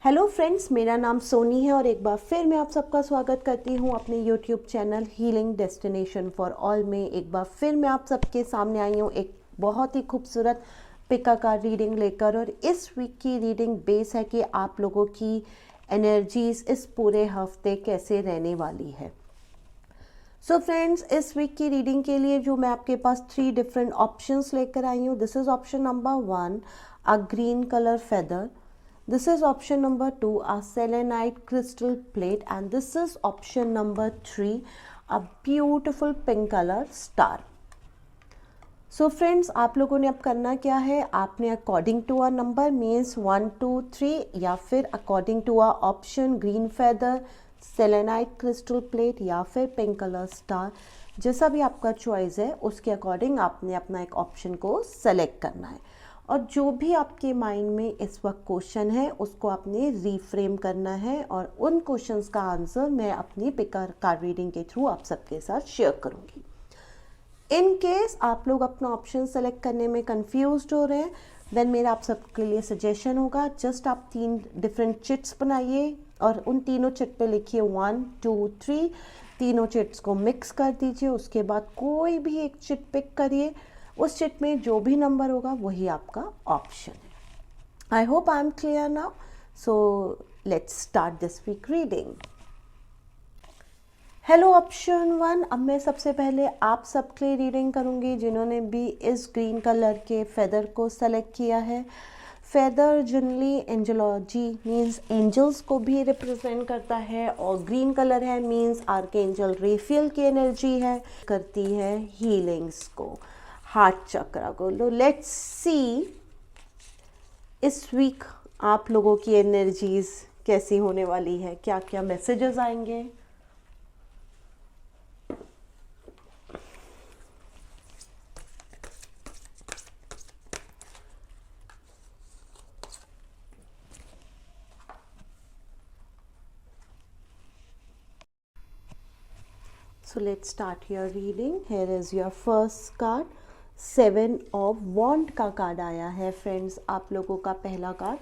Hello friends, मेरा नाम सोनी है और एक बार फिर मैं आप सबका स्वागत करती हूँ अपने YouTube channel healing destination for all में। एक बार फिर मैं आप सबके सामने आई हूँ एक बहुत ही खूबसूरत पिका कार्ड रीडिंग लेकर। और इस वीक की रीडिंग बेस है कि आप लोगों की एनर्जीज इस पूरे हफ्ते कैसे रहने वाली है। सो फ्रेंड्स, इस वीक की रीडिंग के लिए जो मैं आपके पास 3 डिफरेंट ऑप्शंस लेकर आई हूँ। This is option number 1, a green colour feather. This is option number 2, a selenite crystal plate, and this is option number 3, a beautiful pink color star. So friends, आप लोगों ने अब करना क्या है, आपने according to a number means 1 2 3 या फिर according to a option green feather, selenite crystal plate या फिर पिंक कलर स्टार, जैसा भी आपका चॉइस है उसके अकॉर्डिंग आपने अपना एक ऑप्शन को सेलेक्ट करना है। और जो भी आपके माइंड में इस वक्त क्वेश्चन है उसको आपने रीफ्रेम करना है और उन क्वेश्चंस का आंसर मैं अपनी पिका कार्ड रीडिंग के थ्रू आप सबके साथ शेयर करूंगी। इन केस आप लोग अपना ऑप्शन सेलेक्ट करने में कंफ्यूज्ड हो रहे हैं, देन मेरा आप सबके लिए सजेशन होगा, जस्ट आप 3 डिफरेंट चिट्स बनाइए और उन तीनों चिट पे लिखिए 1 2 3। तीनों चिट्स को मिक्स कर दीजिए, उसके बाद कोई भी एक चिट पिक करिए, उस चिट में जो भी नंबर होगा वही आपका ऑप्शन है। I hope I am clear now, so let's start this week reading. Hello option 1, अब मैं सबसे पहले आप सबके लिए रीडिंग करूंगी जिन्होंने भी इस ग्रीन कलर के फेदर को सेलेक्ट किया है। फेदर जनरली एंजलॉजी मीन्स एंजल्स को भी रिप्रेजेंट करता है और ग्रीन कलर है मीन्स आर्कएंजल रेफियल की एनर्जी है, करती है हीलिंग्स को, हार्ट चक्रा को। लो लेट्स सी इस वीक आप लोगों की एनर्जीज कैसी होने वाली है, क्या क्या मैसेजेस आएंगे। So let's start your reading. Here is your first card. 7 of Wand का कार्ड आया है फ्रेंड्स, आप लोगों का पहला कार्ड।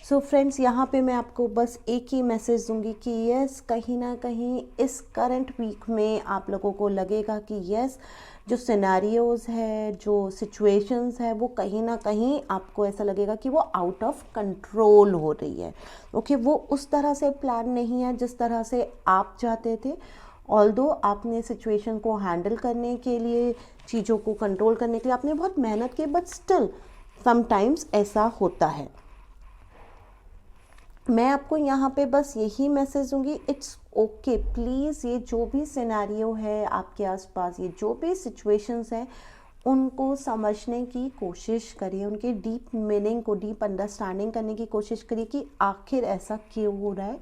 सो फ्रेंड्स, यहाँ पे मैं आपको बस एक ही मैसेज दूंगी कि यस, कहीं ना कहीं इस करंट वीक में आप लोगों को लगेगा कि यस, जो सिनेरियोज है, जो सिचुएशंस है, वो कहीं ना कहीं आपको ऐसा लगेगा कि वो आउट ऑफ कंट्रोल हो रही है। ओके, वो उस तरह से प्लान नहीं है जिस तरह से आप चाहते थे। ऑल्दो आपने सिचुएशन को हैंडल करने के लिए, चीज़ों को कंट्रोल करने के लिए आपने बहुत मेहनत की, बट स्टिल समटाइम्स ऐसा होता है। मैं आपको यहाँ पे बस यही मैसेज दूंगी, इट्स ओके प्लीज़, ये जो भी सिनेरियो है आपके आसपास, ये जो भी सिचुएशंस हैं, उनको समझने की कोशिश करिए, उनके डीप मीनिंग को, डीप अंडरस्टैंडिंग करने की कोशिश करिए कि आखिर ऐसा क्यों हो रहा है,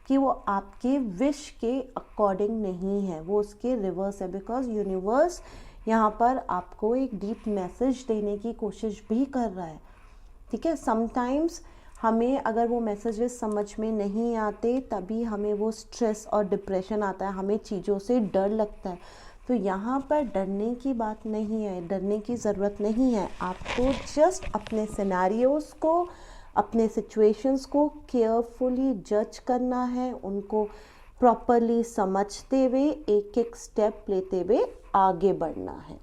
कि वो आपके विश के अकॉर्डिंग नहीं है, वो उसके रिवर्स है। बिकॉज यूनिवर्स यहाँ पर आपको एक डीप मैसेज देने की कोशिश भी कर रहा है। ठीक है, समटाइम्स हमें अगर वो मैसेजेस समझ में नहीं आते तभी हमें वो स्ट्रेस और डिप्रेशन आता है, हमें चीज़ों से डर लगता है। तो यहाँ पर डरने की बात नहीं है, डरने की ज़रूरत नहीं है। आपको जस्ट अपने सिनेरियोज़ को, अपने सिचुएशंस को केयरफुली जज करना है, उनको प्रॉपरली समझते हुए एक एक स्टेप लेते हुए आगे बढ़ना है।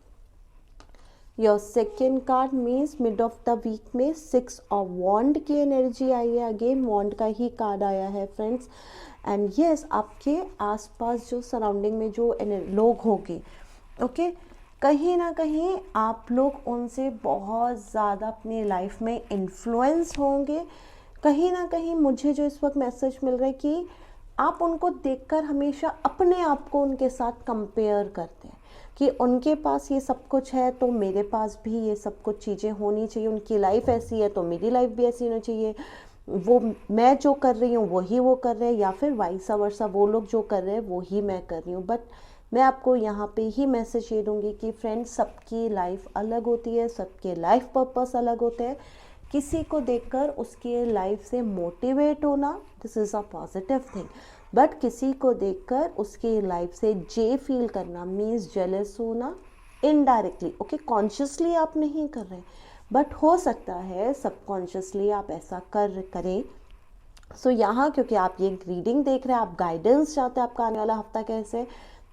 Your second card means mid of the week में 6 ऑफ वॉन्ड की एनर्जी आई है। अगेन वॉन्ड का ही कार्ड आया है फ्रेंड्स। एंड यस, आपके आसपास जो सराउंडिंग में जो लोग होंगे, ओके, कहीं ना कहीं आप लोग उनसे बहुत ज़्यादा अपनी लाइफ में इन्फ्लुएंस होंगे। कहीं ना कहीं मुझे जो इस वक्त मैसेज मिल रहा है कि आप उनको देखकर हमेशा अपने आप को उनके साथ कंपेयर करते हैं कि उनके पास ये सब कुछ है तो मेरे पास भी ये सब कुछ चीज़ें होनी चाहिए, उनकी लाइफ ऐसी है तो मेरी लाइफ भी ऐसी होनी चाहिए, वो मैं जो कर रही हूँ वही वो कर रहे हैं, या फिर वाइसा वर्सा, वो लोग जो कर रहे हैं वो ही मैं कर रही हूँ। बट मैं आपको यहाँ पे ही मैसेज ये दूँगी कि फ्रेंड्स, सबकी लाइफ अलग होती है, सबके लाइफ पर्पस अलग होते हैं। किसी को देखकर उसकी लाइफ से मोटिवेट होना, this is a positive thing, but किसी को देखकर उसकी लाइफ से जे फील करना मीन्स जेलस होना इनडायरेक्टली। ओके, कॉन्शियसली आप नहीं कर रहे, बट हो सकता है सबकॉन्शियसली आप ऐसा करें सो यहाँ क्योंकि आप ये रीडिंग देख रहे हैं, आप गाइडेंस चाहते हैं आपका आने वाला हफ्ता कैसे है,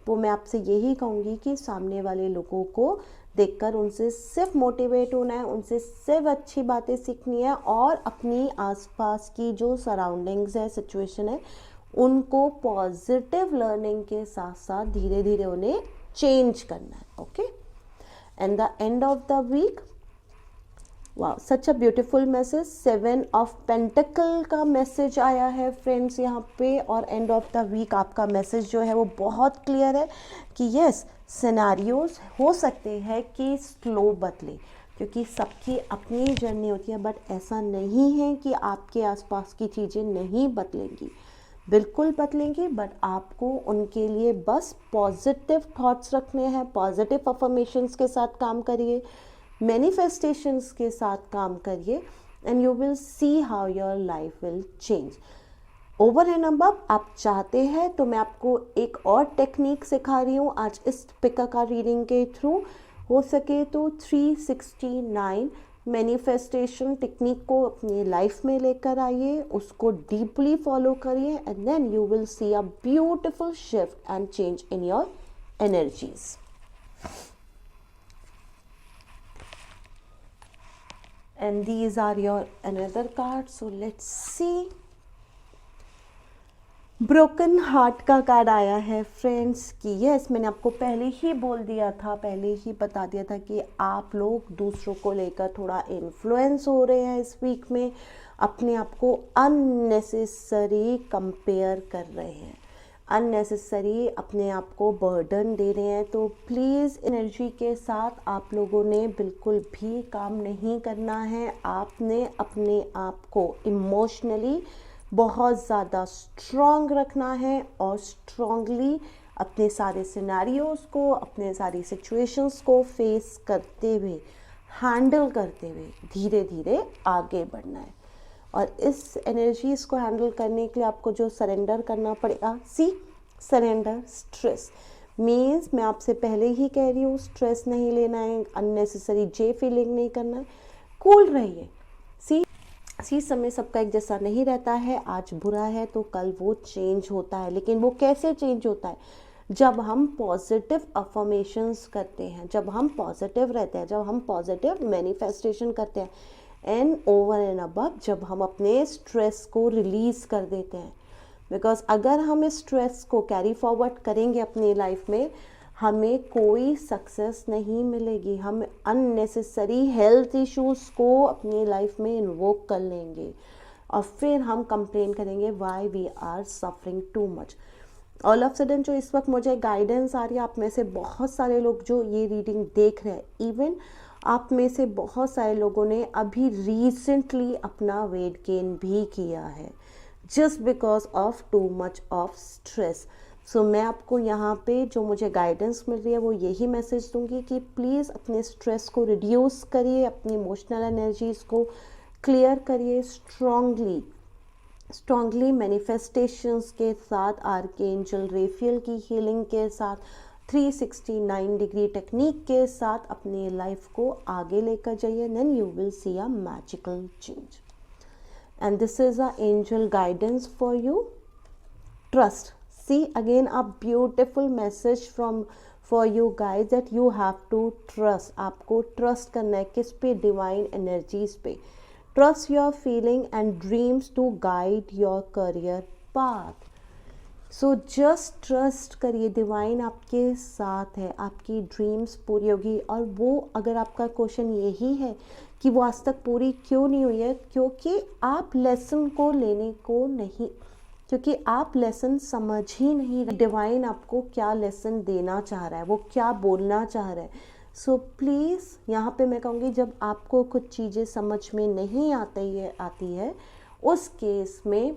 तो मैं आपसे यही कहूँगी कि सामने वाले लोगों को देखकर उनसे सिर्फ मोटिवेट होना है, उनसे सिर्फ अच्छी बातें सीखनी है और अपनी आसपास की जो सराउंडिंग्स है, सिचुएशन है, उनको पॉजिटिव लर्निंग के साथ साथ धीरे धीरे उन्हें चेंज करना है. Okay, and the end of the week, वाह, such a beautiful message. 7 of pentacle का मैसेज आया है फ्रेंड्स यहाँ पे, और एंड ऑफ द वीक आपका मैसेज जो है वो बहुत क्लियर है कि यस, सिनेरियोज हो सकते हैं कि स्लो बदले, क्योंकि सबकी अपनी जर्नी होती है, बट ऐसा नहीं है कि आपके आसपास की चीज़ें नहीं बदलेंगी, बिल्कुल बदलेंगी, बट आपको उनके लिए बस पॉजिटिव थॉट्स रखने हैं, पॉजिटिव अफर्मेशंस के साथ काम करिए, मैनिफेस्टेशंस के साथ काम करिए, and you will see how your life will change. Over and above आप चाहते हैं तो मैं आपको एक और टेक्निक सिखा रही हूँ आज इस पिका का रीडिंग के थ्रू. हो सके तो 369 मैनिफेस्टेशन टेक्निक को अपनी लाइफ में लेकर आइए, उसको डीपली फॉलो करिए, and then you will see a beautiful shift and change in your energies. And these are your another cards, so let's see. Broken heart का कार्ड आया है फ्रेंड्स कि यस, मैंने आपको पहले ही बोल दिया था, पहले ही बता दिया था कि आप लोग दूसरों को लेकर थोड़ा इन्फ्लुएंस हो रहे हैं इस वीक में, अपने आप को अननेसेसरी कंपेयर कर रहे हैं, अननेसेसरी अपने आप को बर्डन दे रहे हैं. तो प्लीज़ एनर्जी के साथ आप लोगों ने बिल्कुल भी काम नहीं करना है. आपने अपने आप को इमोशनली बहुत ज़्यादा स्ट्रॉन्ग रखना है और स्ट्रॉन्गली अपने सारे सिनेरियोज़ को, अपने सारी सिचुएशंस को फेस करते हुए, हैंडल करते हुए धीरे धीरे आगे बढ़ना है. और इस एनर्जीज़ को हैंडल करने के लिए आपको जो सरेंडर करना पड़ेगा, सरेंडर स्ट्रेस मीन्स, मैं आपसे पहले ही कह रही हूँ, स्ट्रेस नहीं लेना है, अननेसेसरी फीलिंग नहीं करना है, कूल रहिए. समय सबका एक जैसा नहीं रहता है, आज बुरा है तो कल वो चेंज होता है, लेकिन वो कैसे चेंज होता है? जब हम पॉजिटिव अफर्मेशंस करते हैं, जब हम पॉजिटिव रहते हैं, जब हम पॉजिटिव मैनिफेस्टेशन करते हैं, एंड ओवर एंड अबव जब हम अपने स्ट्रेस को रिलीज़ कर देते हैं. बिकॉज अगर हम इस स्ट्रेस को कैरी फॉरवर्ड करेंगे अपनी लाइफ में, हमें कोई सक्सेस नहीं मिलेगी. हम अननेसेसरी हेल्थ इश्यूज़ को अपनी लाइफ में इन्वोक कर लेंगे और फिर हम कंप्लेन करेंगे why we are suffering too much. All of sudden जो इस वक्त मुझे गाइडेंस आ रही है, आप में से बहुत सारे लोग जो ये रीडिंग देख रहे हैं, इवन आप में से बहुत सारे लोगों ने अभी रिसेंटली अपना वेट गेन भी किया है, just because of too much of stress. So मैं आपको यहाँ पे जो मुझे गाइडेंस मिल रही है वो यही मैसेज दूंगी कि प्लीज़ अपने स्ट्रेस को रिड्यूस करिए, अपनी इमोशनल एनर्जीज़ को क्लियर करिए, स्ट्रांगली मैनिफेस्टेशंस के साथ, आर्कएंजल रेफियल की हीलिंग के साथ, 369 डिग्री टेक्निक के साथ अपनी लाइफ को आगे लेकर जाइए. Then you will see a magical change. And this is a angel guidance for you. Trust. See again a beautiful message for you guys that you have to trust. आपको trust करना है किस पे? Divine energies पे. Trust your feeling and dreams to guide your career path. So just trust करिए, divine आपके साथ है, आपकी ड्रीम्स पूरी होगी. और वो अगर आपका क्वेश्चन यही है कि वो आज तक पूरी क्यों नहीं हुई है, क्योंकि आप लेसन को लेने को नहीं, क्योंकि आप लेसन समझ ही नहीं रहे डिवाइन आपको क्या लेसन देना चाह रहा है, वो क्या बोलना चाह रहा है. सो प्लीज़ यहाँ पे मैं कहूँगी, जब आपको कुछ चीज़ें समझ में नहीं आती है उस केस में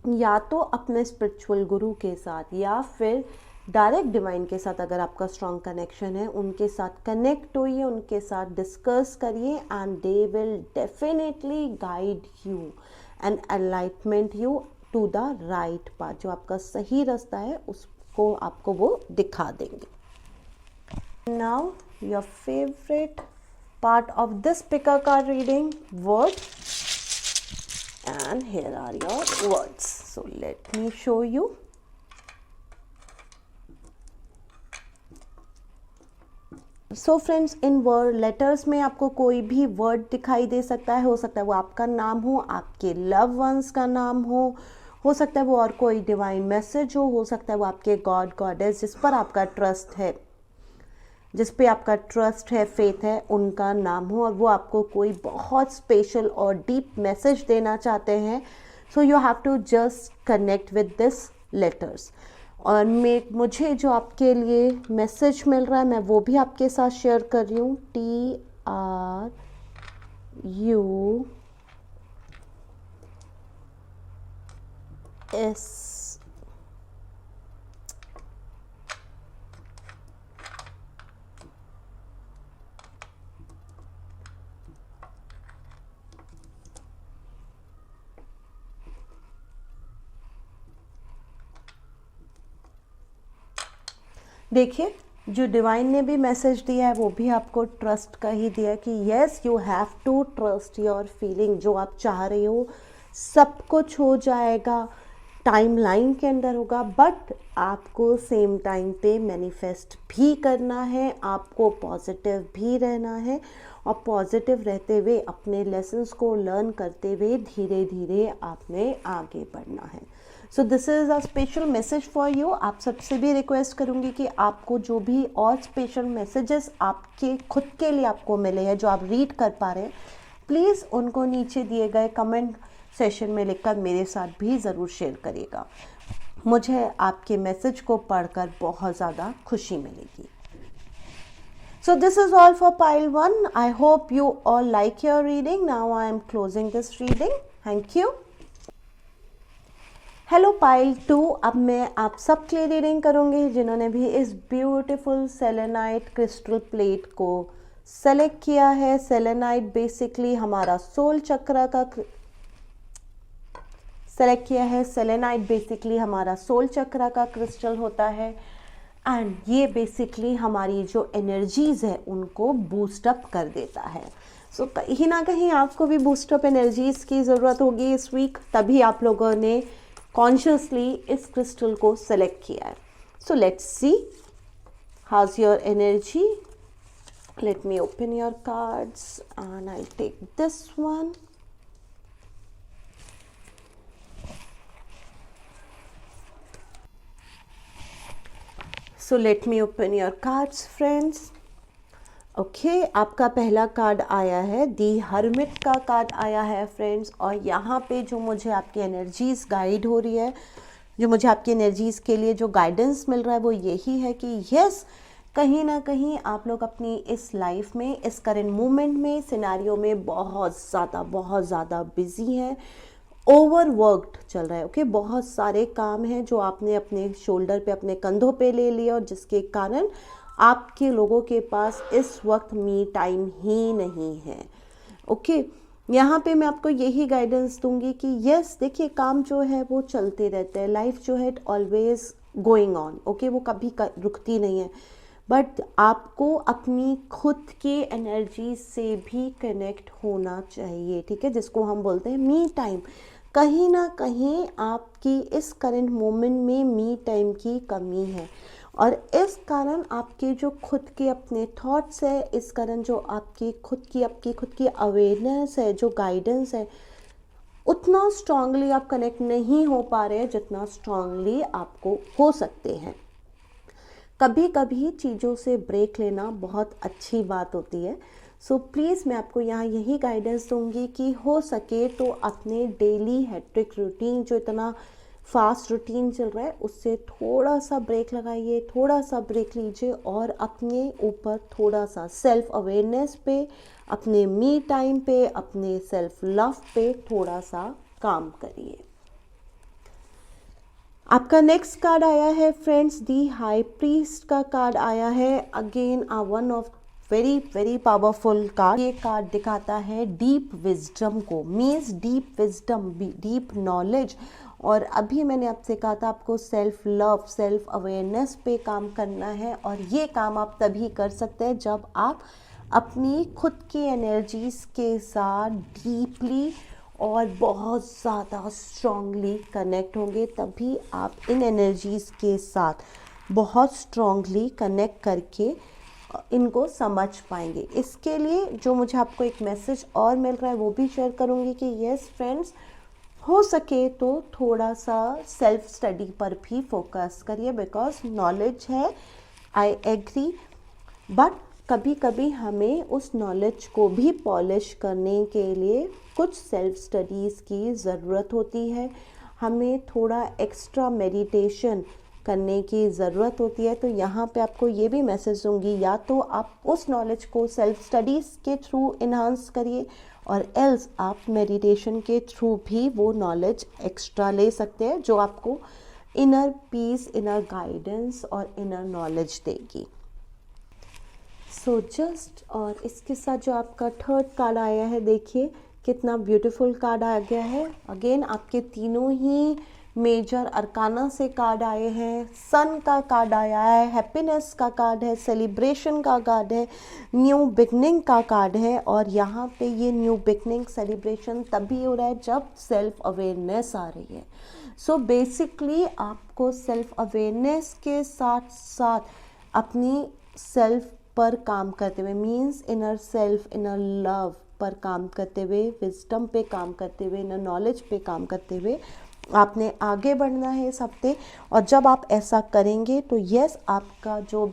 या तो अपने स्पिरिचुअल गुरु के साथ या फिर डायरेक्ट डिवाइन के साथ, अगर आपका स्ट्रॉन्ग कनेक्शन है, उनके साथ कनेक्ट होइए, उनके साथ डिस्कस करिए, and they will definitely guide you and enlightenment you to the right path. जो आपका सही रास्ता है उसको आपको वो दिखा देंगे. Now your favourite part of this Pika card reading, word. and here are your words. So let me show you. So friends, in word letters में आपको कोई भी वर्ड दिखाई दे सकता है। हो सकता है वो आपका नाम हो, आपके लव वंस का नाम हो सकता है वो और कोई डिवाइन मैसेज हो सकता है वो आपके गॉड गॉडेस जिस पर आपका ट्रस्ट है, जिस पे आपका ट्रस्ट है, फेथ है, उनका नाम हो और वो आपको कोई बहुत स्पेशल और डीप मैसेज देना चाहते हैं। So you have to just connect with this letters. और मुझे जो आपके लिए मैसेज मिल रहा है मैं वो भी आपके साथ शेयर कर रही हूँ। TRUS। देखिए, जो डिवाइन ने भी मैसेज दिया है वो भी आपको ट्रस्ट का ही दिया कि yes you have to trust your feeling. जो आप चाह रहे हो सब कुछ हो जाएगा, टाइमलाइन के अंदर होगा, बट आपको सेम टाइम पे मैनिफेस्ट भी करना है, आपको पॉजिटिव भी रहना है और पॉजिटिव रहते हुए अपने लेसन्स को लर्न करते हुए धीरे धीरे आपने आगे बढ़ना है। So this is a special message for you. आप सबसे भी रिक्वेस्ट करूँगी कि आपको जो भी और स्पेशल मैसेजेस आपके खुद के लिए आपको मिले हैं, जो आप रीड कर पा रहे हैं, प्लीज़ उनको नीचे दिए गए कमेंट सेशन में लिखकर मेरे साथ भी ज़रूर शेयर करिएगा। मुझे आपके मैसेज को पढ़कर बहुत ज़्यादा खुशी मिलेगी। So this is all for pile 1. I hope you all like your reading. Now I am closing this reading. Thank you. Hello pile 2, अब मैं आप सब के लिए रीडिंग करूँगी जिन्होंने भी इस ब्यूटीफुल सेलेनाइट क्रिस्टल प्लेट को सेलेक्ट किया है। सेलेनाइट बेसिकली हमारा सोल चक्र का सेलेक्ट किया है। सेलेनाइट बेसिकली हमारा सोल चक्र का क्रिस्टल होता है एंड ये बेसिकली हमारी जो एनर्जीज़ है उनको बूस्ट अप कर देता है। सो कहीं ना कहीं आपको भी बूस्ट अप एनर्जीज़ की ज़रूरत होगी इस वीक, तभी आप लोगों ने कॉन्शियसली इस क्रिस्टल को सेलेक्ट किया है। So let's see how's your energy. Let me open your cards and I take this one. So let me open your cards friends. Okay, आपका पहला कार्ड आया है, दी हर्मिट का कार्ड आया है फ्रेंड्स। और यहाँ पे जो मुझे आपकी एनर्जीज़ गाइड हो रही है, जो मुझे आपकी एनर्जीज़ के लिए जो गाइडेंस मिल रहा है वो यही है कि यस, कहीं ना कहीं आप लोग अपनी इस लाइफ में, इस करेंट मोमेंट में, सिनेरियो में बहुत ज़्यादा बिजी हैं, ओवरवर्कड चल रहा है। ओके, बहुत सारे काम हैं जो आपने अपने शोल्डर पे, अपने कंधों पे ले लिए और जिसके कारण आपके लोगों के पास इस वक्त मी टाइम ही नहीं है। ओके, यहाँ पे मैं आपको यही गाइडेंस दूंगी कि यस, देखिए काम जो है वो चलते रहते हैं, लाइफ जो है it always going on. Okay, वो कभी रुकती नहीं है, बट आपको अपनी खुद की एनर्जी से भी कनेक्ट होना चाहिए। ठीक है, जिसको हम बोलते हैं मी टाइम। कहीं ना कहीं आपकी इस करंट मोमेंट में मी टाइम की कमी है और इस कारण आपके जो खुद के अपने थॉट्स है, इस कारण जो आपकी खुद की अवेयरनेस है, जो गाइडेंस है, उतना स्ट्रांगली आप कनेक्ट नहीं हो पा रहे हैं जितना स्ट्रांगली आपको हो सकते हैं। कभी कभी चीज़ों से ब्रेक लेना बहुत अच्छी बात होती है। सो प्लीज़ मैं आपको यहाँ यही गाइडेंस दूंगी कि हो सके तो अपने डेली हैट्रिक रूटीन, जो इतना फास्ट रूटीन चल रहा है, उससे थोड़ा सा ब्रेक लगाइए, थोड़ा सा ब्रेक लीजिए और अपने ऊपर थोड़ा सा सेल्फ अवेयरनेस पे, अपने मी टाइम पे, अपने सेल्फ लव पे थोड़ा सा काम करिए। आपका नेक्स्ट कार्ड आया है फ्रेंड्स, दी हाई प्रीस्ट का कार्ड आया है। Again one of very powerful card. ये कार्ड दिखाता है डीप विजडम को, means deep wisdom, deep knowledge. और अभी मैंने आपसे कहा था आपको सेल्फ लव, सेल्फ अवेयरनेस पे काम करना है और ये काम आप तभी कर सकते हैं जब आप अपनी खुद की एनर्जीज़ के साथ डीपली और बहुत ज़्यादा स्ट्रांगली कनेक्ट होंगे, तभी आप इन एनर्जीज़ के साथ बहुत स्ट्रांगली कनेक्ट करके इनको समझ पाएंगे। इसके लिए जो मुझे आपको एक मैसेज और मिल रहा है वो भी शेयर करूँगी कि यस फ्रेंड्स, हो सके तो थोड़ा सा सेल्फ स्टडी पर भी फोकस करिए, बिकॉज नॉलेज है, आई एग्री, बट कभी कभी हमें उस नॉलेज को भी पॉलिश करने के लिए कुछ सेल्फ स्टडीज़ की ज़रूरत होती है, हमें थोड़ा एक्स्ट्रा मेडिटेशन करने की ज़रूरत होती है। तो यहाँ पे आपको ये भी मैसेज दूंगी, या तो आप उस नॉलेज को सेल्फ स्टडीज़ के थ्रू इन्हांस करिए, और एल्स आप मेडिटेशन के थ्रू भी वो नॉलेज एक्स्ट्रा ले सकते हैं जो आपको इनर पीस, इनर गाइडेंस और इनर नॉलेज देगी। सो जस्ट, और इसके साथ जो आपका थर्ड कार्ड आया है, देखिए कितना ब्यूटीफुल कार्ड आ गया है। अगेन आपके तीनों ही मेजर अरकाना से कार्ड आए हैं। सन का कार्ड आया है, हैप्पीनेस का कार्ड है, सेलिब्रेशन का कार्ड है, न्यू बिगनिंग का कार्ड है। और यहाँ पे ये न्यू बिगनिंग सेलिब्रेशन तभी हो रहा है जब सेल्फ अवेयरनेस आ रही है। सो बेसिकली आपको सेल्फ अवेयरनेस के साथ साथ अपनी सेल्फ पर काम करते हुए, means inner self, inner love पर काम करते हुए, विजडम पे काम करते हुए, इनर नॉलेज पे काम करते हुए आपने आगे बढ़ना है इस हफ्ते। और जब आप ऐसा करेंगे तो यस, आपका जो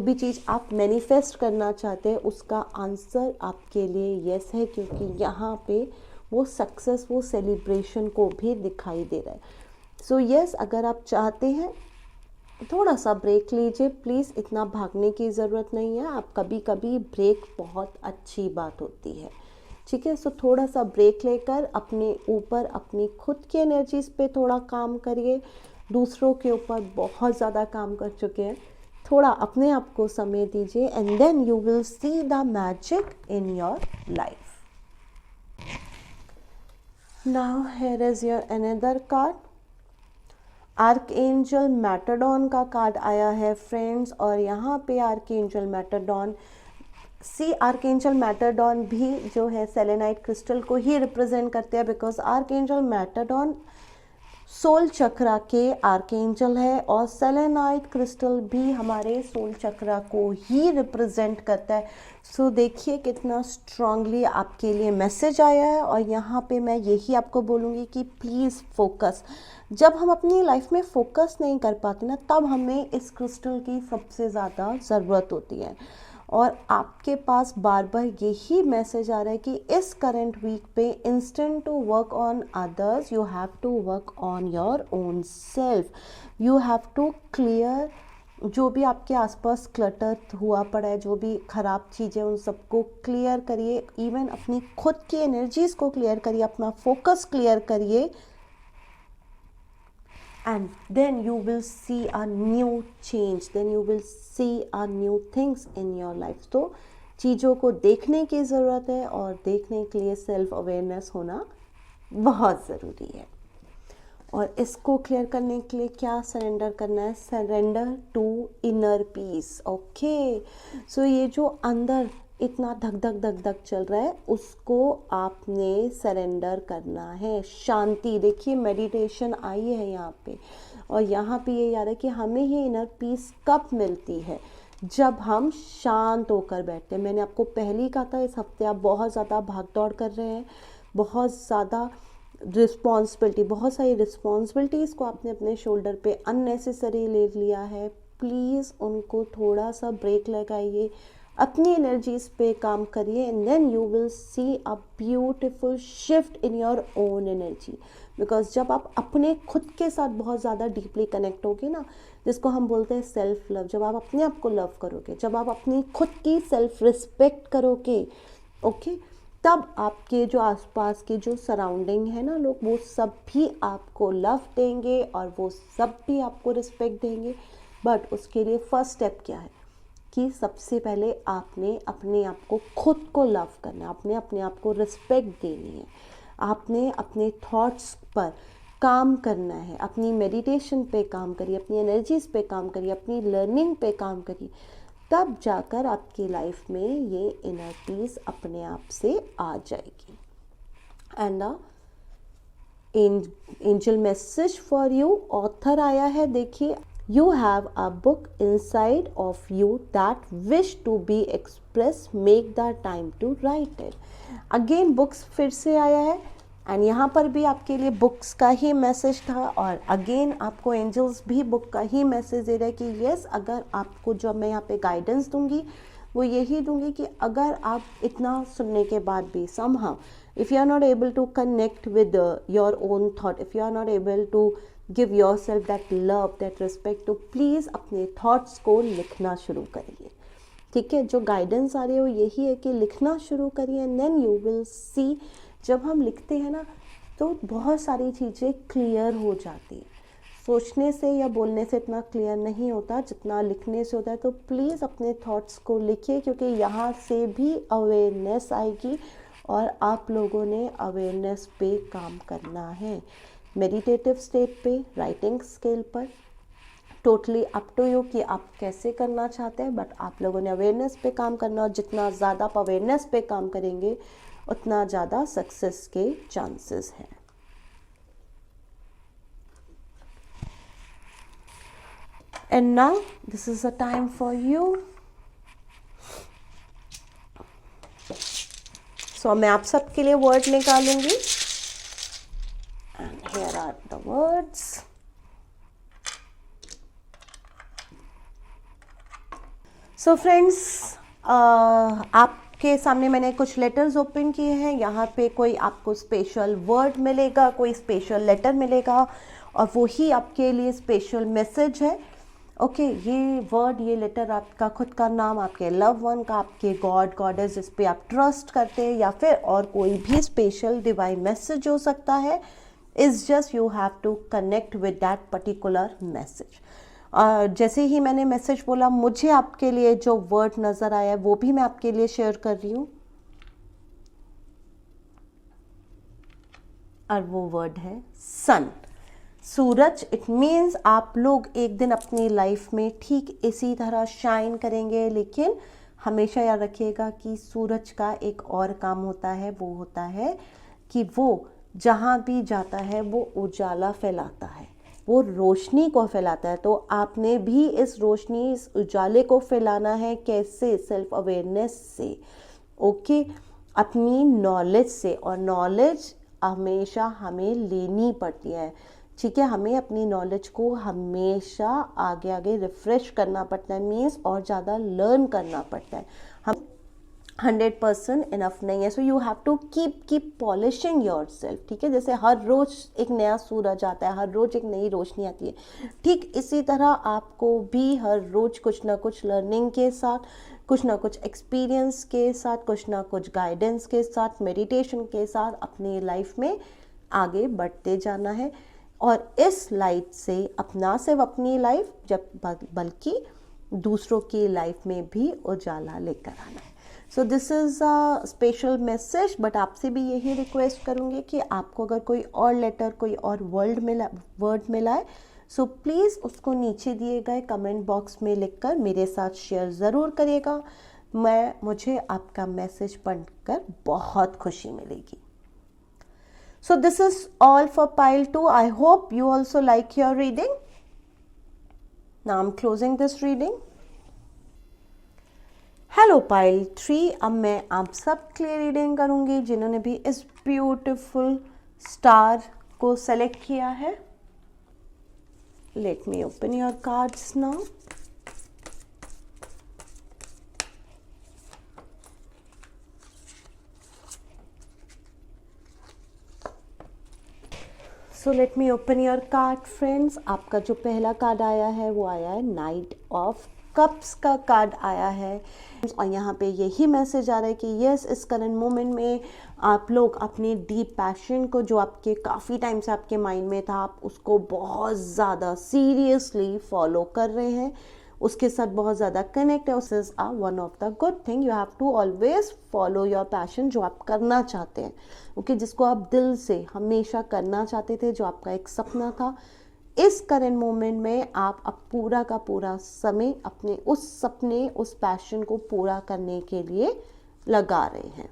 भी चीज़ आप मैनिफेस्ट करना चाहते हैं उसका आंसर आपके लिए यस है, क्योंकि यहाँ पे वो सक्सेस, वो सेलिब्रेशन को भी दिखाई दे रहा है। सो यस, अगर आप चाहते हैं थोड़ा सा ब्रेक लीजिए प्लीज़, इतना भागने की ज़रूरत नहीं है। आप कभी कभी ब्रेक बहुत अच्छी बात होती है, ठीक है। सो थोड़ा सा ब्रेक लेकर अपने ऊपर, अपनी खुद की एनर्जीज पे थोड़ा काम करिए। दूसरों के ऊपर बहुत ज़्यादा काम कर चुके हैं, थोड़ा अपने आप को समय दीजिए, and then you will see the magic in your life. Now here is your another card. Archangel Metatron का कार्ड आया है फ्रेंड्स, और यहाँ पे आर्कएंजल मैटाडॉन, आर्कएंजल मैटाडॉन भी जो है सेलेनाइट क्रिस्टल को ही रिप्रेजेंट करते हैं, बिकॉज आर्कएंजल मैटाडॉन सोल चक्रा के आर्कएंजल है, और सेलेनाइट क्रिस्टल भी हमारे सोल चक्रा को ही रिप्रेजेंट करता है। सो देखिए कितना स्ट्रांगली आपके लिए मैसेज आया है। और यहाँ पे मैं यही आपको बोलूँगी कि प्लीज़ फोकस, जब हम अपनी लाइफ में फोकस नहीं कर पाते ना, तब हमें इस क्रिस्टल की सबसे ज़्यादा ज़रूरत होती है। और आपके पास बार बार यही मैसेज आ रहा है कि इस करंट वीक पे instant to work on others, you have to work on your own self. You have to clear जो भी आपके आसपास क्लटर हुआ पड़ा है, जो भी ख़राब चीज़ें, उन सबको क्लियर करिए। इवन अपनी खुद की एनर्जीज़ को क्लियर करिए, अपना फोकस क्लियर करिए, and then you will see a new change, then you will see a new things in your life। तो चीज़ों को देखने की ज़रूरत है, और देखने के लिए सेल्फ अवेयरनेस होना बहुत ज़रूरी है। और इसको क्लियर करने के लिए क्या सरेंडर करना है? Surrender to inner peace. Okay, so ये जो अंदर इतना धक धक धक धक चल रहा है, उसको आपने सरेंडर करना है। शांति, देखिए मेडिटेशन आई है यहाँ पे, और यहाँ पे ये याद है कि हमें ये इनर पीस कब मिलती है? जब हम शांत होकर बैठते हैं। मैंने आपको पहले ही कहा था, इस हफ्ते आप बहुत ज़्यादा भाग दौड़ कर रहे हैं, बहुत ज़्यादा रिस्पॉन्सिबिलिटी, बहुत सारी रिस्पॉन्सिबिलिटीज़ को आपने अपने शोल्डर पे अननेसेसरी ले लिया है। प्लीज़ उनको थोड़ा सा ब्रेक लगाइए, अपनी एनर्जीज पे काम करिए, and then you will see a beautiful shift in your own energy. Because जब आप अपने खुद के साथ बहुत ज़्यादा डीपली कनेक्ट होगे ना, जिसको हम बोलते हैं सेल्फ लव, जब आप अपने आप को लव करोगे, जब आप अपनी खुद की सेल्फ रिस्पेक्ट करोगे, ओके, तब आपके जो आसपास के जो सराउंडिंग है ना लोग, वो सब भी आपको लव देंगे, और वो सब भी आपको रिस्पेक्ट देंगे। बट उसके लिए फर्स्ट स्टेप क्या है कि सबसे पहले आपने अपने आप को, खुद को लव करना है, आपने अपने आप को रिस्पेक्ट देनी है, आपने अपने थॉट्स पर काम करना है, अपनी मेडिटेशन पे काम करिए, अपनी एनर्जीज पे काम करिए, अपनी लर्निंग पे काम करिए। तब जाकर आपकी लाइफ में ये इनर पीस अपने आप से आ जाएगी। And angel message for you, author आया है, देखिए, you have a book inside of you that wish to be express, make the time to write it. Again books फिर से आया है एंड यहाँ पर भी आपके लिए बुक्स का ही मैसेज था, और अगेन आपको एंजल्स भी बुक का ही मैसेज दे रहा है कि यस, अगर आपको जो मैं यहाँ पे गाइडेंस दूंगी वो यही दूंगी कि अगर आप इतना सुनने के बाद भी somehow if you are not able to connect with your own thought, if you are not able to give yourself that love, that respect, तो प्लीज़ अपने थॉट्स को लिखना शुरू करिए। ठीक है, जो गाइडेंस आ रही है वो यही है कि लिखना शुरू करिए and then you will see, जब हम लिखते हैं ना तो बहुत सारी चीज़ें क्लियर हो जाती हैं। सोचने से या बोलने से इतना क्लियर नहीं होता जितना लिखने से होता है। तो प्लीज़ अपने थॉट्स को लिखिए, क्योंकि यहाँ से भी अवेयरनेस आएगी और आप लोगों ने अवेयरनेस पे काम करना है, मेडिटेटिव स्टेट पे, राइटिंग स्केल पर, टोटली अप टू यू कि आप कैसे करना चाहते हैं, बट आप लोगों ने अवेयरनेस पे काम करना, और जितना ज़्यादा आप अवेयरनेस पे काम करेंगे उतना ज़्यादा सक्सेस के चांसेस हैं। And now this is a time for you. So मैं आप सबके लिए word निकालूंगी and here are the words. So friends, आपके सामने मैंने कुछ लेटर्स ओपन किए हैं। यहाँ पे कोई आपको स्पेशल वर्ड मिलेगा, कोई स्पेशल लेटर मिलेगा, और वही आपके लिए स्पेशल मैसेज है। ओके, ये वर्ड, ये लेटर आपका खुद का नाम, आपके लव वन का, आपके गॉड गॉडेस जिस पे आप ट्रस्ट करते हैं, या फिर और कोई भी स्पेशल डिवाइन मैसेज हो सकता है। Is just you have to connect with that particular message. जैसे ही मैंने मैसेज बोला, मुझे आपके लिए जो वर्ड नज़र आया है वो भी मैं आपके लिए शेयर कर रही हूँ, और वो वर्ड है सन, सूरज। इट मीन्स आप लोग एक दिन अपनी लाइफ में ठीक इसी तरह शाइन करेंगे, लेकिन हमेशा याद रखिएगा कि सूरज का एक और काम होता है, वो होता है कि वो जहाँ भी जाता है वो उजाला फैलाता है, वो रोशनी को फैलाता है। तो आपने भी इस रोशनी, इस उजाले को फैलाना है। कैसे? सेल्फ अवेयरनेस से, ओके, अपनी नॉलेज से। और नॉलेज हमेशा हमें लेनी पड़ती है, ठीक है, हमें अपनी नॉलेज को हमेशा आगे आगे रिफ्रेश करना पड़ता है, मीन्स और ज़्यादा लर्न करना पड़ता है। हम 100% इनफ नहीं है। सो you have to keep polishing your self, ठीक है। जैसे हर रोज़ एक नया सूरज आता है, हर रोज़ एक नई रोशनी आती है, ठीक इसी तरह आपको भी हर रोज़ कुछ ना कुछ लर्निंग के साथ, कुछ ना कुछ एक्सपीरियंस के साथ, कुछ ना कुछ गाइडेंस के साथ, मेडिटेशन के साथ अपनी लाइफ में आगे बढ़ते जाना है। और इस लाइट से अपना सिर्फ अपनी लाइफ जब बल्कि दूसरों की लाइफ में भी उजाला लेकर आना है। So this is a special message, but आपसे भी यही रिक्वेस्ट करूँगी कि आपको अगर कोई और लेटर, कोई और वर्ड मिला है, सो प्लीज़ उसको नीचे दिए गए कमेंट बॉक्स में लिखकर मेरे साथ शेयर ज़रूर करिएगा। मुझे आपका मैसेज पढ़कर बहुत खुशी मिलेगी। So this is all for pile 2. I hope you also like your reading. Now I'm closing this reading. Hello pile 3. अब मैं आप सब के लिए रीडिंग करूँगी जिन्होंने भी इस ब्यूटीफुल स्टार को सेलेक्ट किया है। Let me open your cards now. So let me open your card friends. आपका जो पहला कार्ड आया है वो आया है नाइट ऑफ कप्स का कार्ड आया है, और यहाँ पे यही मैसेज आ रहा है कि यस, इस करंट मोमेंट में आप लोग अपने डीप पैशन को, जो आपके काफ़ी टाइम से आपके माइंड में था, आप उसको बहुत ज़्यादा सीरियसली फॉलो कर रहे हैं, उसके साथ बहुत ज़्यादा कनेक्ट है। उस is one of the good thing. You have to always follow your passion, जो आप करना चाहते हैं, ओके, जिसको आप दिल से हमेशा करना चाहते थे, जो आपका एक सपना था। इस करंट मोमेंट में आप अब पूरा का पूरा समय अपने उस सपने, उस पैशन को पूरा करने के लिए लगा रहे हैं।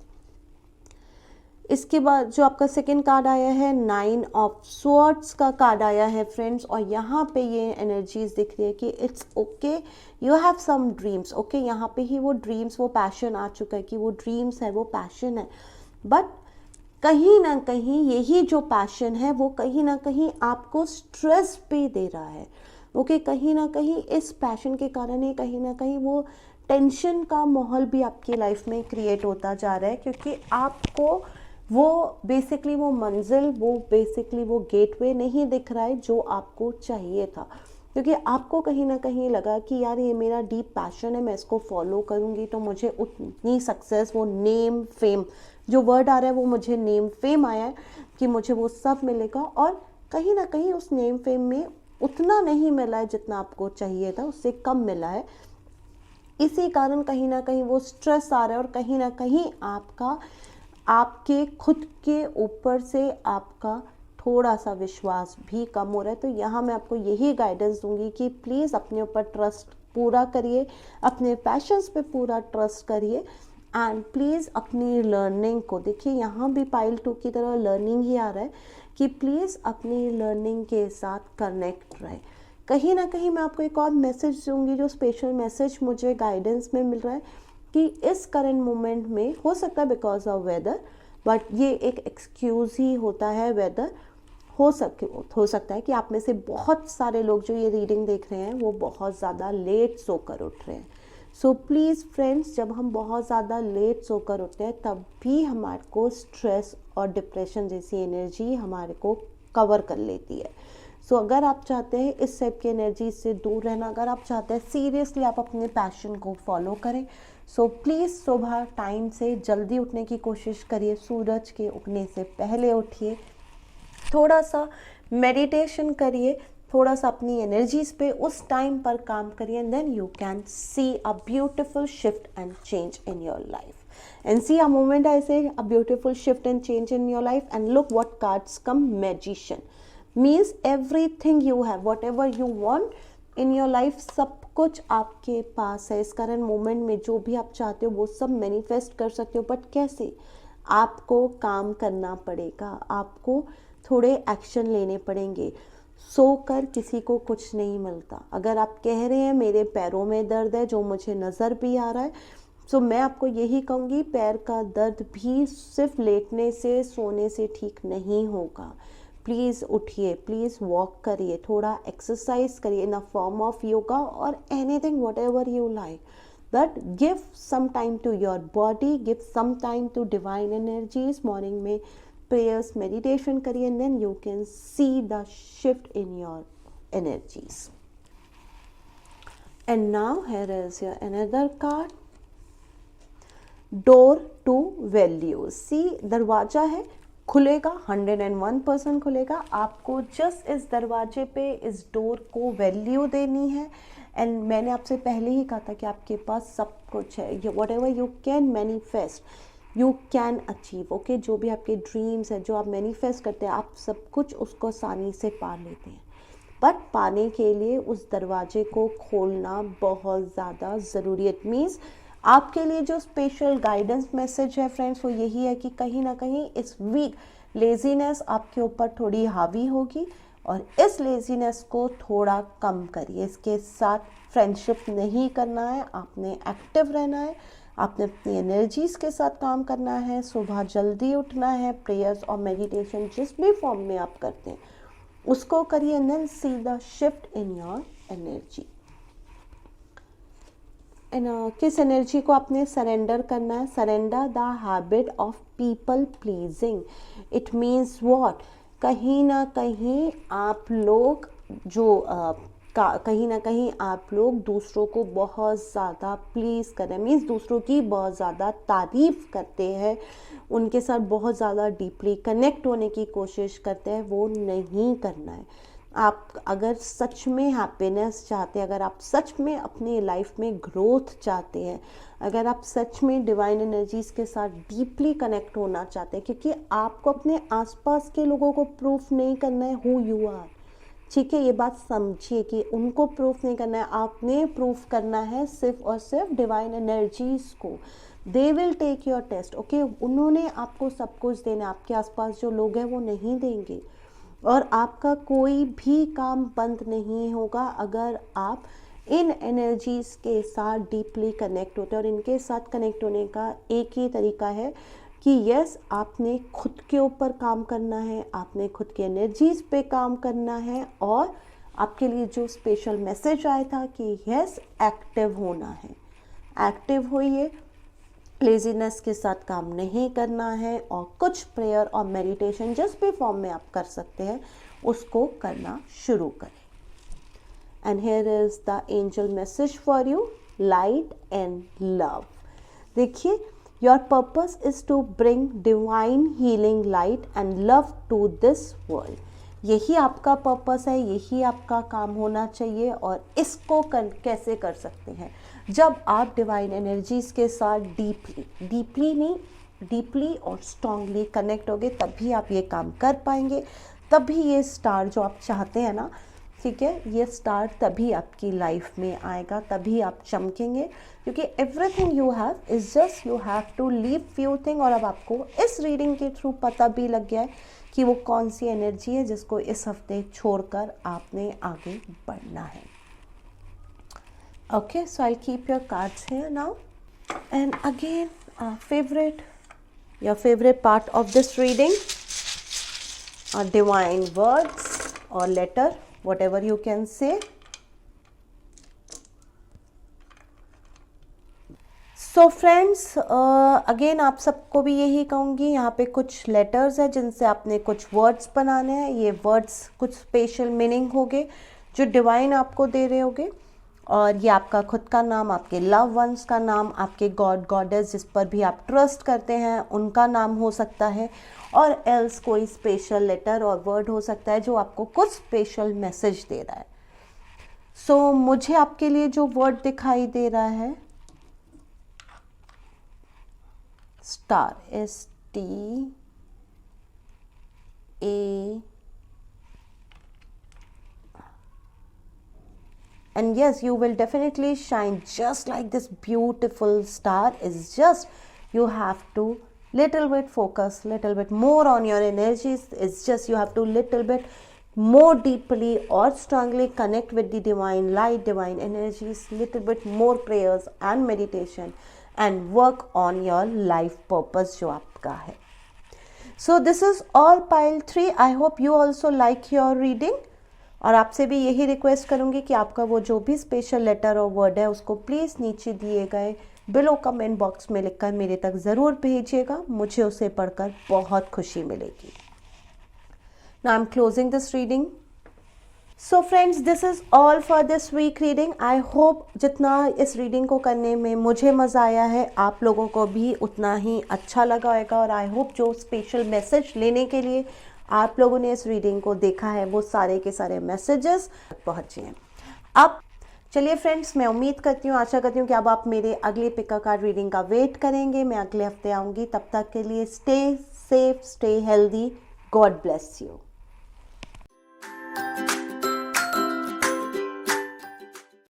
इसके बाद जो आपका सेकंड कार्ड आया है 9 ऑफ स्वॉर्ड्स का कार्ड आया है फ्रेंड्स, और यहाँ पे ये एनर्जीज दिख रही है कि it's okay, you have some dreams. Okay, यहाँ पे ही वो ड्रीम्स, वो पैशन आ चुका है कि वो ड्रीम्स है, वो पैशन है, बट कहीं ना कहीं यही जो पैशन है वो कहीं ना कहीं आपको स्ट्रेस भी दे रहा है। ओके, कहीं ना कहीं इस पैशन के कारण ही कहीं ना कहीं वो टेंशन का माहौल भी आपकी लाइफ में क्रिएट होता जा रहा है, क्योंकि आपको वो बेसिकली वो मंजिल, वो बेसिकली वो गेटवे नहीं दिख रहा है जो आपको चाहिए था, क्योंकि आपको कहीं ना कहीं लगा कि यार ये मेरा डीप पैशन है, मैं इसको फॉलो करूँगी तो मुझे उतनी सक्सेस, वो नेम फेम, जो वर्ड आ रहा है वो मुझे नेम फेम आया है कि मुझे वो सब मिलेगा, और कहीं ना कहीं उस नेम फेम में उतना नहीं मिला है जितना आपको चाहिए था, उससे कम मिला है। इसी कारण कहीं ना कहीं वो स्ट्रेस आ रहा है, और कहीं ना कहीं आपके खुद के ऊपर से आपका थोड़ा सा विश्वास भी कम हो रहा है। तो यहाँ मैं आपको यही गाइडेंस दूंगी कि प्लीज़ अपने ऊपर ट्रस्ट पूरा करिए, अपने पैशंस पे पूरा ट्रस्ट करिए, एंड प्लीज़ अपनी लर्निंग को देखिए, यहाँ भी पाइल 2 की तरह लर्निंग ही आ रहा है कि प्लीज़ अपनी लर्निंग के साथ कनेक्ट रहे। कहीं ना कहीं मैं आपको एक और मैसेज दूंगी, जो स्पेशल मैसेज मुझे गाइडेंस में मिल रहा है कि इस करंट मोमेंट में हो सकता है बिकॉज ऑफ वेदर, बट ये एक एक्सक्यूज़ ही होता है वेदर। हो सकता है कि आप में से बहुत सारे लोग जो ये रीडिंग देख रहे हैं वो बहुत ज़्यादा लेट सोकर उठ रहे हैं। सो प्लीज़ फ्रेंड्स, जब हम बहुत ज़्यादा लेट सोकर उठते हैं तब भी हमारे को स्ट्रेस और डिप्रेशन जैसी एनर्जी हमारे को कवर कर लेती है। सो अगर आप चाहते हैं इस टाइप की एनर्जी से दूर रहना, अगर आप चाहते हैं सीरियसली आप अपने पैशन को फॉलो करें, सो प्लीज़ सुबह टाइम से जल्दी उठने की कोशिश करिए, सूरज के उगने से पहले उठिए, थोड़ा सा मेडिटेशन करिए, थोड़ा सा अपनी एनर्जीज पे उस टाइम पर काम करिए, and then you can see a beautiful shift and change in your life. And see a moment I say a beautiful shift and change in your life, and look what cards come, magician means everything you have, whatever you want in your life, सब कुछ आपके पास है। इस current moment में जो भी आप चाहते हो वो सब मैनिफेस्ट कर सकते हो, बट कैसे? आपको काम करना पड़ेगा, आपको थोड़े एक्शन लेने पड़ेंगे। सोकर किसी को कुछ नहीं मिलता। अगर आप कह रहे हैं मेरे पैरों में दर्द है जो मुझे नज़र भी आ रहा है, तो मैं आपको यही कहूँगी, पैर का दर्द भी सिर्फ लेटने से, सोने से ठीक नहीं होगा। प्लीज़ उठिए, प्लीज़ वॉक करिए, थोड़ा एक्सरसाइज करिए in a form of yoga और anything whatever you like, but give some time to your body, give some time to divine energies. Morning में prayers, meditation करिए, and then you can see the shift in your energies. And now here is your another card, door to values. See, दरवाजा है, खुलेगा, 101% खुलेगा। आपको just इस दरवाजे पे, इस डोर को वैल्यू देनी है। एंड मैंने आपसे पहले ही कहा था कि आपके पास सब कुछ है, what ever you can manifest you can achieve. Okay, जो भी आपके ड्रीम्स है, जो आप मैनिफेस्ट करते हैं, आप सब कुछ उसको आसानी से पा लेते हैं, बट पाने के लिए उस दरवाजे को खोलना बहुत ज़्यादा ज़रूरी है। इट मीन्स आपके लिए जो स्पेशल गाइडेंस मैसेज है फ्रेंड्स, वो यही है कि कहीं ना कहीं इस वीक लेजीनेस आपके ऊपर थोड़ी हावी होगी, और इस लेजीनेस को थोड़ा कम करिए। इसके साथ फ्रेंडशिप नहीं करना है, आपने एक्टिव रहना है, आपने अपनी एनर्जीज़ के साथ काम करना है, सुबह जल्दी उठना है, प्रेयर्स और मेडिटेशन जिस भी फॉर्म में आप करते हैं उसको करिए, and then see the shift in your energy. किस एनर्जी को आपने सरेंडर करना है? Surrender the habit of people pleasing. It means what? कहीं ना कहीं आप लोग कहीं ना कहीं आप लोग दूसरों को बहुत ज़्यादा प्लीज़ करें, मीन्स दूसरों की बहुत ज़्यादा तारीफ़ करते हैं, उनके साथ बहुत ज़्यादा डीपली कनेक्ट होने की कोशिश करते हैं, वो नहीं करना है। आप अगर सच में हैप्पीनेस चाहते हैं, अगर आप सच में अपनी लाइफ में ग्रोथ चाहते हैं, अगर आप सच में डिवाइन एनर्जीज़ के साथ डीपली कनेक्ट होना चाहते हैं, क्योंकि आपको अपने आसपास के लोगों को प्रूफ नहीं करना है हु यू आर। ठीक है, ये बात समझिए कि उनको प्रूफ नहीं करना है, आपने प्रूफ करना है सिर्फ और सिर्फ डिवाइन एनर्जीज़ को। They will take your test, okay. उन्होंने आपको सब कुछ देना, आपके आसपास जो लोग हैं वो नहीं देंगे, और आपका कोई भी काम बंद नहीं होगा अगर आप इन एनर्जीज के साथ डीपली कनेक्ट होते हैं। और इनके साथ कनेक्ट होने का एक ही तरीका है कि यस, आपने खुद के ऊपर काम करना है, आपने खुद की एनर्जीज पे काम करना है, और आपके लिए जो स्पेशल मैसेज आया था कि यस, एक्टिव होना है, एक्टिव होइए, लेजीनेस के साथ काम नहीं करना है, और कुछ प्रेयर और मेडिटेशन जिस भी फॉर्म में आप कर सकते हैं उसको करना शुरू करें। And here is the angel message for you, light and love. देखिए, your purpose is to bring divine healing light and love to this world. यही आपका पर्पस है, यही आपका काम होना चाहिए। और इसको कैसे कर सकते हैं? जब आप डिवाइन एनर्जीज के साथ डीपली और स्ट्रांगली कनेक्ट होगे, तभी आप ये काम कर पाएंगे। तभी ये स्टार जो आप चाहते हैं ना, ठीक है, ये स्टार तभी आपकी लाइफ में आएगा, तभी आप चमकेंगे। क्योंकि everything you have is just you have to leave few thing. और अब आपको इस रीडिंग के थ्रू पता भी लग गया है कि वो कौन सी एनर्जी है जिसको इस हफ्ते छोड़कर आपने आगे बढ़ना है। Okay, so I keep your cards here now, and again your favorite part of this reading, divine words or letter, whatever you can say. So friends, again आप सबको भी यही कहूँगी, यहाँ पे कुछ लेटर्स हैं जिनसे आपने कुछ वर्ड्स बनाने हैं। ये वर्ड्स कुछ स्पेशल मीनिंग होंगे जो डिवाइन आपको दे रहे होंगे, और ये आपका खुद का नाम, आपके लव वंस का नाम, आपके गॉड गॉडेस जिस पर भी आप ट्रस्ट करते हैं उनका नाम हो सकता है, और एल्स कोई स्पेशल लेटर और वर्ड हो सकता है जो आपको कुछ स्पेशल मैसेज दे रहा है। सो मुझे आपके लिए जो वर्ड दिखाई दे रहा है, star, STAR, and yes, you will definitely shine just like this beautiful star. Is just you have to little bit focus, little bit more on your energies. It's just you have to little bit more deeply or strongly connect with the divine light, divine energies, little bit more prayers and meditation, and work on your life purpose जो आपका है. So this is all pile 3. I hope you also like your reading. और आपसे भी यही request करूँगी कि आपका वो जो भी स्पेशल लेटर और वर्ड है उसको प्लीज़ नीचे दिए गए बिलो कमेंट बॉक्स में लिखकर मेरे तक ज़रूर भेजिएगा. मुझे उसे पढ़कर बहुत खुशी मिलेगी. Now I'm closing this reading. So friends, this is all for this week reading. I hope जितना इस रीडिंग को करने में मुझे मज़ा आया है आप लोगों को भी उतना ही अच्छा लगा होगा. और आई होप जो स्पेशल मैसेज लेने के लिए आप लोगों ने इस रीडिंग को देखा है वो सारे के सारे मैसेजेस पहुँचे हैं. अब चलिए फ्रेंड्स, मैं उम्मीद करती हूँ, आशा करती हूँ कि अब आप मेरे अगले पिका कार्ड रीडिंग का वेट करेंगे. मैं अगले हफ्ते आऊँगी. तब तक के लिए stay safe, stay healthy. God bless you.